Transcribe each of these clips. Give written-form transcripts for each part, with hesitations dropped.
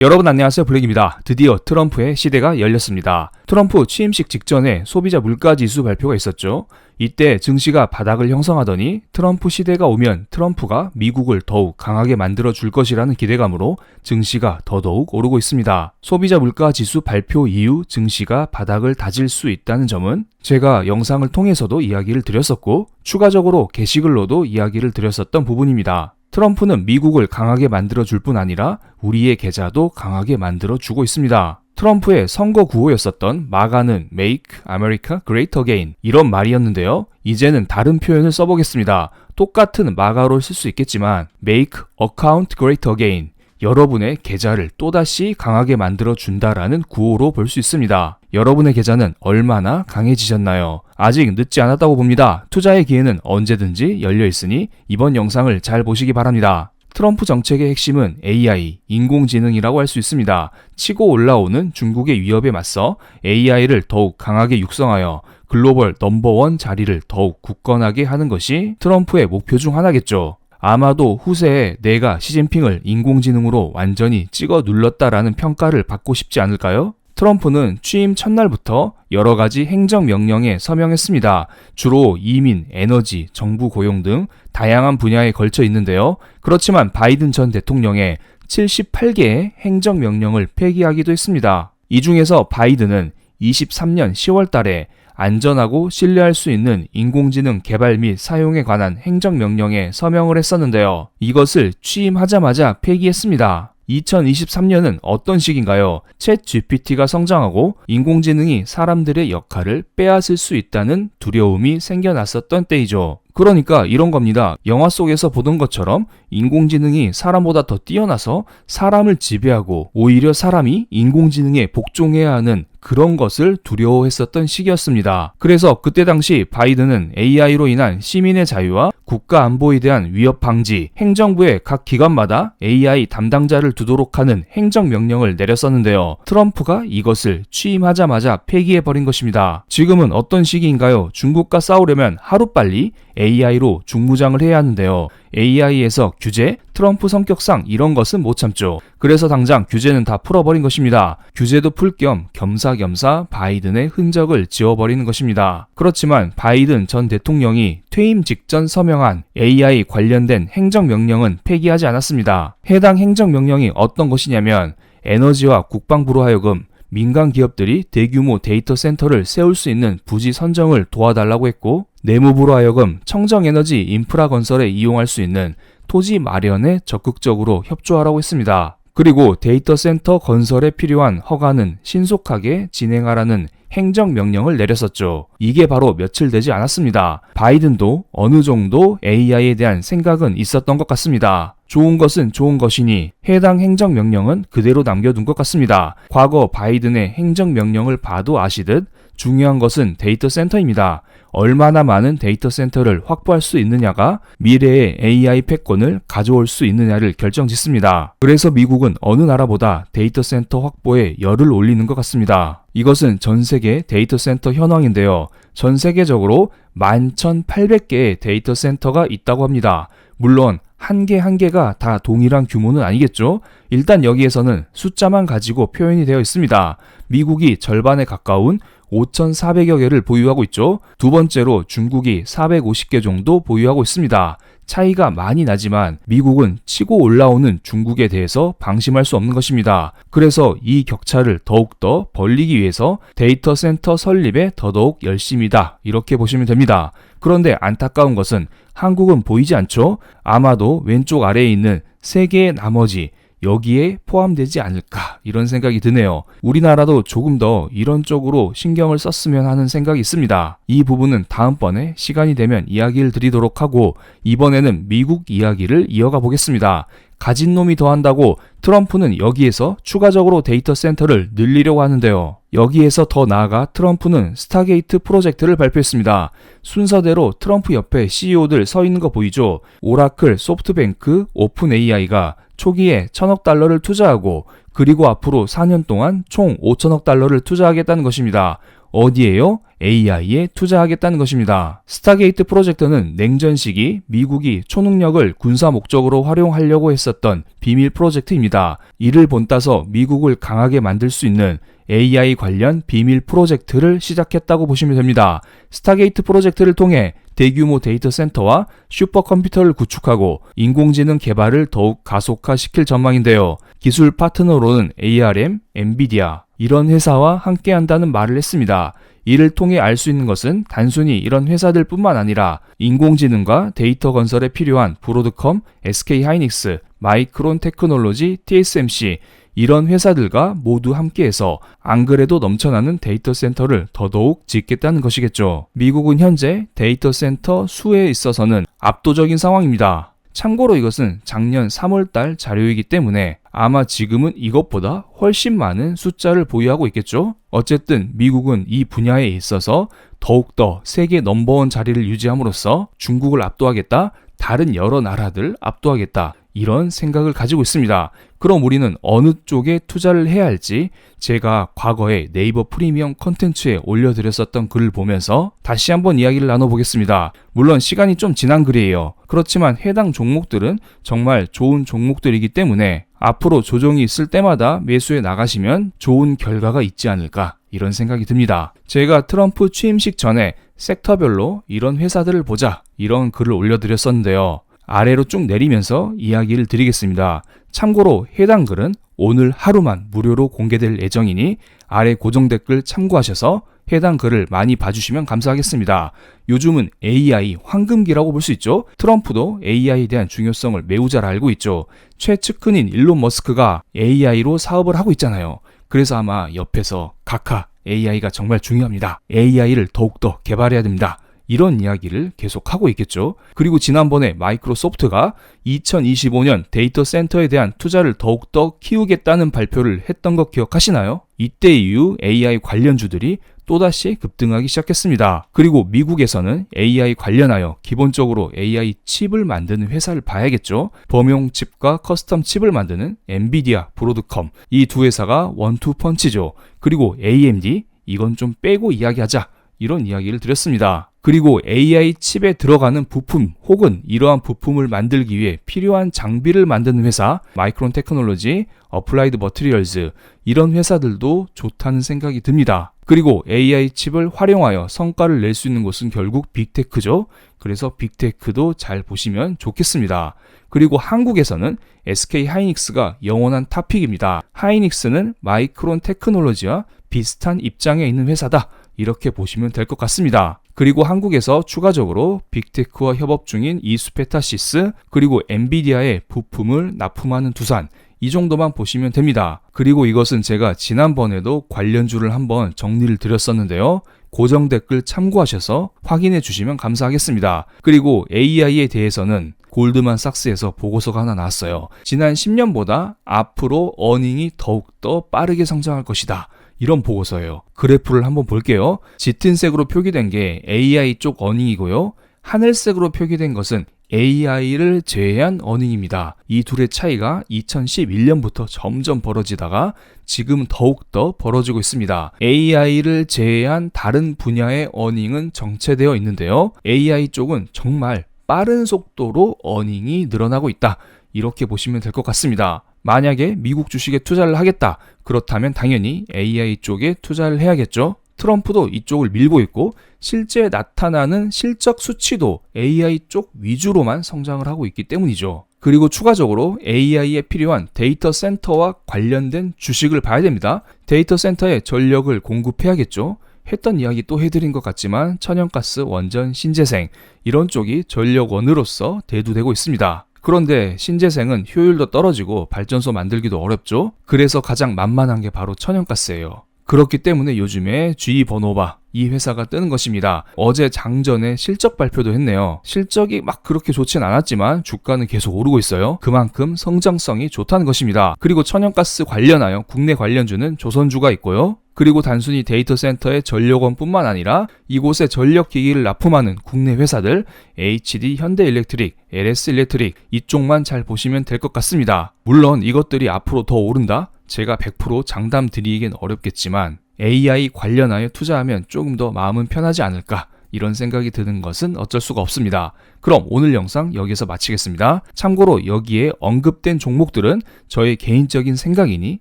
여러분 안녕하세요, 블랙입니다. 드디어 트럼프의 시대가 열렸습니다. 트럼프 취임식 직전에 소비자 물가지수 발표가 있었죠. 이때 증시가 바닥을 형성하더니 트럼프 시대가 오면 트럼프가 미국을 더욱 강하게 만들어 줄 것이라는 기대감으로 증시가 더더욱 오르고 있습니다. 소비자 물가지수 발표 이후 증시가 바닥을 다질 수 있다는 점은 제가 영상을 통해서도 이야기를 드렸었고 추가적으로 게시글로도 이야기를 드렸었던 부분입니다. 트럼프는 미국을 강하게 만들어줄 뿐 아니라 우리의 계좌도 강하게 만들어주고 있습니다. 트럼프의 선거 구호였었던 마가는 Make America Great Again 이런 말이었는데요. 이제는 다른 표현을 써보겠습니다. 똑같은 마가로 쓸 수 있겠지만 Make Account Great Again 여러분의 계좌를 또다시 강하게 만들어준다라는 구호로 볼 수 있습니다. 여러분의 계좌는 얼마나 강해지셨나요? 아직 늦지 않았다고 봅니다. 투자의 기회는 언제든지 열려있으니 이번 영상을 잘 보시기 바랍니다. 트럼프 정책의 핵심은 AI, 인공지능이라고 할 수 있습니다. 치고 올라오는 중국의 위협에 맞서 AI를 더욱 강하게 육성하여 글로벌 넘버원 자리를 더욱 굳건하게 하는 것이 트럼프의 목표 중 하나겠죠. 아마도 후세에 내가 시진핑을 인공지능으로 완전히 찍어 눌렀다라는 평가를 받고 싶지 않을까요? 트럼프는 취임 첫날부터 여러 가지 행정명령에 서명했습니다. 주로 이민, 에너지, 정부 고용 등 다양한 분야에 걸쳐 있는데요. 그렇지만 바이든 전 대통령의 78개의 행정명령을 폐기하기도 했습니다. 이 중에서 바이든은 23년 10월 달에 안전하고 신뢰할 수 있는 인공지능 개발 및 사용에 관한 행정명령에 서명을 했었는데요. 이것을 취임하자마자 폐기했습니다. 2023년은 어떤 시기인가요? 챗 GPT가 성장하고 인공지능이 사람들의 역할을 빼앗을 수 있다는 두려움이 생겨났었던 때이죠. 그러니까 이런 겁니다. 영화 속에서 보던 것처럼 인공지능이 사람보다 더 뛰어나서 사람을 지배하고 오히려 사람이 인공지능에 복종해야 하는 그런 것을 두려워했었던 시기였습니다. 그래서 그때 당시 바이든은 AI로 인한 시민의 자유와 국가 안보에 대한 위협 방지, 행정부의 각 기관마다 AI 담당자를 두도록 하는 행정명령을 내렸었는데요. 트럼프가 이것을 취임하자마자 폐기해버린 것입니다. 지금은 어떤 시기인가요? 중국과 싸우려면 하루빨리 AI로 중무장을 해야 하는데요. AI에서 규제, 트럼프 성격상 이런 것은 못 참죠. 그래서 당장 규제는 다 풀어버린 것입니다. 규제도 풀 겸 겸사겸사 바이든의 흔적을 지워버리는 것입니다. 그렇지만 바이든 전 대통령이 퇴임 직전 서명한 AI 관련된 행정명령은 폐기하지 않았습니다. 해당 행정명령이 어떤 것이냐면 에너지와 국방부로 하여금 민간 기업들이 대규모 데이터 센터를 세울 수 있는 부지 선정을 도와달라고 했고 내무부로 하여금 청정에너지 인프라 건설에 이용할 수 있는 토지 마련에 적극적으로 협조하라고 했습니다. 그리고 데이터 센터 건설에 필요한 허가는 신속하게 진행하라는 행정명령을 내렸었죠. 이게 바로 며칠 되지 않았습니다. 바이든도 어느 정도 AI에 대한 생각은 있었던 것 같습니다. 좋은 것은 좋은 것이니 해당 행정명령은 그대로 남겨둔 것 같습니다. 과거 바이든의 행정명령을 봐도 아시듯 중요한 것은 데이터 센터입니다. 얼마나 많은 데이터 센터를 확보할 수 있느냐가 미래의 AI 패권을 가져올 수 있느냐를 결정짓습니다. 그래서 미국은 어느 나라보다 데이터 센터 확보에 열을 올리는 것 같습니다. 이것은 전 세계 데이터 센터 현황인데요. 전 세계적으로 11,800개의 데이터 센터가 있다고 합니다. 물론 한 개 한 개가 다 동일한 규모는 아니겠죠? 일단 여기에서는 숫자만 가지고 표현이 되어 있습니다. 미국이 절반에 가까운 5,400여 개를 보유하고 있죠. 두 번째로 중국이 450개 정도 보유하고 있습니다. 차이가 많이 나지만 미국은 치고 올라오는 중국에 대해서 방심할 수 없는 것입니다. 그래서 이 격차를 더욱더 벌리기 위해서 데이터 센터 설립에 더더욱 열심이다. 이렇게 보시면 됩니다. 그런데 안타까운 것은 한국은 보이지 않죠? 아마도 왼쪽 아래에 있는 세 개의 나머지 여기에 포함되지 않을까 이런 생각이 드네요. 우리나라도 조금 더 이런 쪽으로 신경을 썼으면 하는 생각이 있습니다. 이 부분은 다음번에 시간이 되면 이야기를 드리도록 하고 이번에는 미국 이야기를 이어가 보겠습니다. 가진 놈이 더한다고 트럼프는 여기에서 추가적으로 데이터 센터를 늘리려고 하는데요. 여기에서 더 나아가 트럼프는 스타게이트 프로젝트를 발표했습니다. 순서대로 트럼프 옆에 CEO들 서 있는 거 보이죠? 오라클, 소프트뱅크, 오픈 AI가 초기에 1,000억 달러를 투자하고 그리고 앞으로 4년 동안 총 5천억 달러를 투자하겠다는 것입니다. 어디에요? AI에 투자하겠다는 것입니다. 스타게이트 프로젝트는 냉전 시기 미국이 초능력을 군사 목적으로 활용하려고 했었던 비밀 프로젝트입니다. 이를 본따서 미국을 강하게 만들 수 있는 AI 관련 비밀 프로젝트를 시작했다고 보시면 됩니다. 스타게이트 프로젝트를 통해 대규모 데이터 센터와 슈퍼컴퓨터를 구축하고 인공지능 개발을 더욱 가속화시킬 전망인데요. 기술 파트너로는 ARM, 엔비디아 이런 회사와 함께한다는 말을 했습니다. 이를 통해 알 수 있는 것은 단순히 이런 회사들 뿐만 아니라 인공지능과 데이터 건설에 필요한 브로드컴, SK하이닉스, 마이크론 테크놀로지, TSMC 이런 회사들과 모두 함께해서 안 그래도 넘쳐나는 데이터 센터를 더더욱 짓겠다는 것이겠죠. 미국은 현재 데이터 센터 수에 있어서는 압도적인 상황입니다. 참고로 이것은 작년 3월달 자료이기 때문에 아마 지금은 이것보다 훨씬 많은 숫자를 보유하고 있겠죠. 어쨌든 미국은 이 분야에 있어서 더욱더 세계 넘버원 자리를 유지함으로써 중국을 압도하겠다, 다른 여러 나라들 압도하겠다 이런 생각을 가지고 있습니다. 그럼 우리는 어느 쪽에 투자를 해야 할지 제가 과거에 네이버 프리미엄 컨텐츠에 올려드렸었던 글을 보면서 다시 한번 이야기를 나눠보겠습니다. 물론 시간이 좀 지난 글이에요. 그렇지만 해당 종목들은 정말 좋은 종목들이기 때문에 앞으로 조정이 있을 때마다 매수해 나가시면 좋은 결과가 있지 않을까 이런 생각이 듭니다. 제가 트럼프 취임식 전에 섹터별로 이런 회사들을 보자 이런 글을 올려드렸었는데요. 아래로 쭉 내리면서 이야기를 드리겠습니다. 참고로 해당 글은 오늘 하루만 무료로 공개될 예정이니 아래 고정 댓글 참고하셔서 해당 글을 많이 봐주시면 감사하겠습니다. 요즘은 AI 황금기라고 볼 수 있죠. 트럼프도 AI에 대한 중요성을 매우 잘 알고 있죠. 최측근인 일론 머스크가 AI로 사업을 하고 있잖아요. 그래서 아마 옆에서 카카 AI가 정말 중요합니다. AI를 더욱더 개발해야 됩니다. 이런 이야기를 계속 하고 있겠죠. 그리고 지난번에 마이크로소프트가 2025년 데이터 센터에 대한 투자를 더욱더 키우겠다는 발표를 했던 거 기억하시나요? 이때 이후 AI 관련주들이 또다시 급등하기 시작했습니다. 그리고 미국에서는 AI 관련하여 기본적으로 AI 칩을 만드는 회사를 봐야겠죠. 범용 칩과 커스텀 칩을 만드는 엔비디아, 브로드컴 이 두 회사가 원투펀치죠. 그리고 AMD 이건 좀 빼고 이야기하자 이런 이야기를 드렸습니다. 그리고 AI 칩에 들어가는 부품 혹은 이러한 부품을 만들기 위해 필요한 장비를 만드는 회사 마이크론 테크놀로지, 어플라이드 머티리얼즈 이런 회사들도 좋다는 생각이 듭니다. 그리고 AI 칩을 활용하여 성과를 낼 수 있는 곳은 결국 빅테크죠. 그래서 빅테크도 잘 보시면 좋겠습니다. 그리고 한국에서는 SK하이닉스가 영원한 탑픽입니다. 하이닉스는 마이크론 테크놀로지와 비슷한 입장에 있는 회사다. 이렇게 보시면 될 것 같습니다. 그리고 한국에서 추가적으로 빅테크와 협업 중인 이수페타시스 그리고 엔비디아의 부품을 납품하는 두산 이 정도만 보시면 됩니다. 그리고 이것은 제가 지난번에도 관련주를 한번 정리를 드렸었는데요. 고정 댓글 참고하셔서 확인해 주시면 감사하겠습니다. 그리고 AI에 대해서는 골드만삭스에서 보고서가 하나 나왔어요. 지난 10년보다 앞으로 어닝이 더욱더 빠르게 성장할 것이다. 이런 보고서예요. 그래프를 한번 볼게요. 짙은 색으로 표기된 게 AI 쪽 어닝이고요. 하늘색으로 표기된 것은 AI를 제외한 어닝입니다. 이 둘의 차이가 2011년부터 점점 벌어지다가 지금 더욱더 벌어지고 있습니다. AI를 제외한 다른 분야의 어닝은 정체되어 있는데요. AI 쪽은 정말 빠른 속도로 어닝이 늘어나고 있다. 이렇게 보시면 될 것 같습니다. 만약에 미국 주식에 투자를 하겠다. 그렇다면 당연히 AI 쪽에 투자를 해야겠죠. 트럼프도 이쪽을 밀고 있고 실제 나타나는 실적 수치도 AI 쪽 위주로만 성장을 하고 있기 때문이죠. 그리고 추가적으로 AI에 필요한 데이터 센터와 관련된 주식을 봐야 됩니다. 데이터 센터에 전력을 공급해야겠죠. 했던 이야기 또 해드린 것 같지만 천연가스, 원전, 신재생 이런 쪽이 전력원으로서 대두되고 있습니다. 그런데 신재생은 효율도 떨어지고 발전소 만들기도 어렵죠. 그래서 가장 만만한 게 바로 천연가스예요. 그렇기 때문에 요즘에 GE 버노바 이 회사가 뜨는 것입니다. 어제 장전에 실적 발표도 했네요. 실적이 막 그렇게 좋진 않았지만 주가는 계속 오르고 있어요. 그만큼 성장성이 좋다는 것입니다. 그리고 천연가스 관련하여 국내 관련주는 조선주가 있고요. 그리고 단순히 데이터 센터의 전력원뿐만 아니라 이곳에 전력기기를 납품하는 국내 회사들 HD, 현대일렉트릭, LS일렉트릭 이쪽만 잘 보시면 될 것 같습니다. 물론 이것들이 앞으로 더 오른다? 제가 100% 장담 드리긴 어렵겠지만 AI 관련하여 투자하면 조금 더 마음은 편하지 않을까, 이런 생각이 드는 것은 어쩔 수가 없습니다. 그럼 오늘 영상 여기서 마치겠습니다. 참고로 여기에 언급된 종목들은 저의 개인적인 생각이니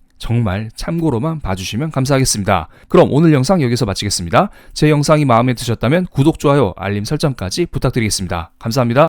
정말 참고로만 봐주시면 감사하겠습니다. 그럼 오늘 영상 여기서 마치겠습니다. 제 영상이 마음에 드셨다면 구독, 좋아요, 알림 설정까지 부탁드리겠습니다. 감사합니다.